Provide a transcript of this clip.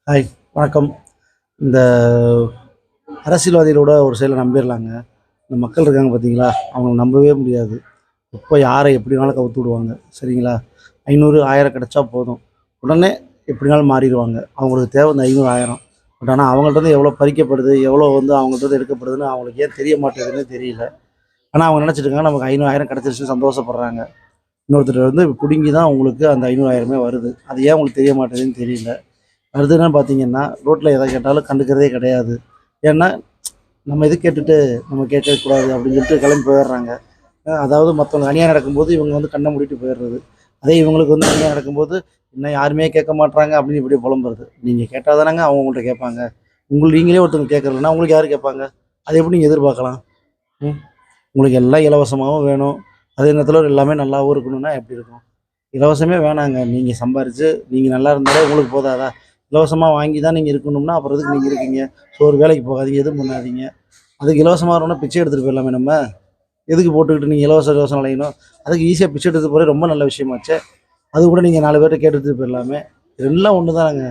Hi, வணக்கம். இந்த அரசியல்வாதிகளோட ஒரு செயலை நம்பிடலாங்க. இந்த மக்கள் இருக்காங்க பார்த்தீங்களா, அவங்கள நம்பவே முடியாது. எப்போ யாரை எப்படி வேணாலும் கவுத்து விடுவாங்க. சரிங்களா? 500, 1000 கிடைச்சா போதும். உடனே எப்படினாலும் மாறிடுவாங்க. அவங்களுக்கு தேவை இந்த 500, 1000. பட் ஆனால் அவங்கள்ட்டருந்து எவ்வளோ பறிக்கப்படுது, எவ்வளோ அவங்கள்ட்டருந்து எடுக்கப்படுதுன்னு அவங்களுக்கு ஏன் தெரிய மாட்டேங்குதுன்னே தெரியல. ஆனால் அவங்க நினச்சிட்டு இருக்காங்க, நமக்கு 500, 1000 கிடைச்சிருச்சுன்னு சந்தோஷப்படுறாங்க. இன்னொருத்தர் பிடுங்கி தான் உங்களுக்கு அந்த 500, 1000 வருது. அது ஏன் உங்களுக்கு தெரிய மாட்டேங்குதுன்னு தெரியல. அடுத்து என்னன்னு பார்த்தீங்கன்னா, ரோட்ல எத கேட்டாலும் கண்டுக்கிறதே கிடையாது. ஏன்னா, நம்ம எது கேட்டுட்டு நம்ம கேட்கக்கூடாது அப்படின்னு சொல்லிட்டு கிளம்பி போயிடுறாங்க. அதாவது மத்தவங்க அநியாயம் நடக்கும்போது இவங்க கண்ண மூடிட்டு போயிடுறது. அதே இவங்களுக்கு அநியாயம் நடக்கும்போது, "இன்னும் யாருமே கேட்க மாட்றாங்க" அப்படின்னு இப்படியே புலம்புறது. நீங்க கேட்டா தானங்க அவங்க உங்கள்ட்ட கேட்பாங்க. நீங்களே ஒருத்தவங்க கேட்கறலன்னா, உங்களுக்கு யாரு கேட்பாங்க? அத எப்படி நீங்க எதிர்பார்க்கலாம்? ம். உங்களுக்கு எல்லாம் இலவசமாவும் வேணும். அதே நேரத்தில எல்லாமே நல்லாவும் இருக்கணும்னா எப்படி இருக்கும்? இலவசமே வேணாங்க. நீங்க சம்பாரிச்சு, நீங்க நல்லா இருந்தாலே உங்களுக்கு போதாதா? இலவசமா வாங்கி தான் நீங்க இருக்கணும்னா, அப்புறம் எதுக்கு நீங்க இருக்கீங்க? ஒரு வேலைக்கு போகாதீங்க, எதுவும் பண்ணாதீங்க. அதுக்கு இலவசமா வரணும்னா பிச்சை எடுத்துட்டு போயிடலாமே நம்ம. எதுக்கு போட்டுக்கிட்டு நீங்க இலவசம் அலையணும்? அதுக்கு ஈஸியா பிச்சை எடுத்துட்டு போறது ரொம்ப நல்ல விஷயமாச்சே. அது கூட நீங்க 4 பேர்ட்ட கேட்டு எடுத்துட்டு போயிடலாமே. எல்லாம் ஒண்ணு தானங்க.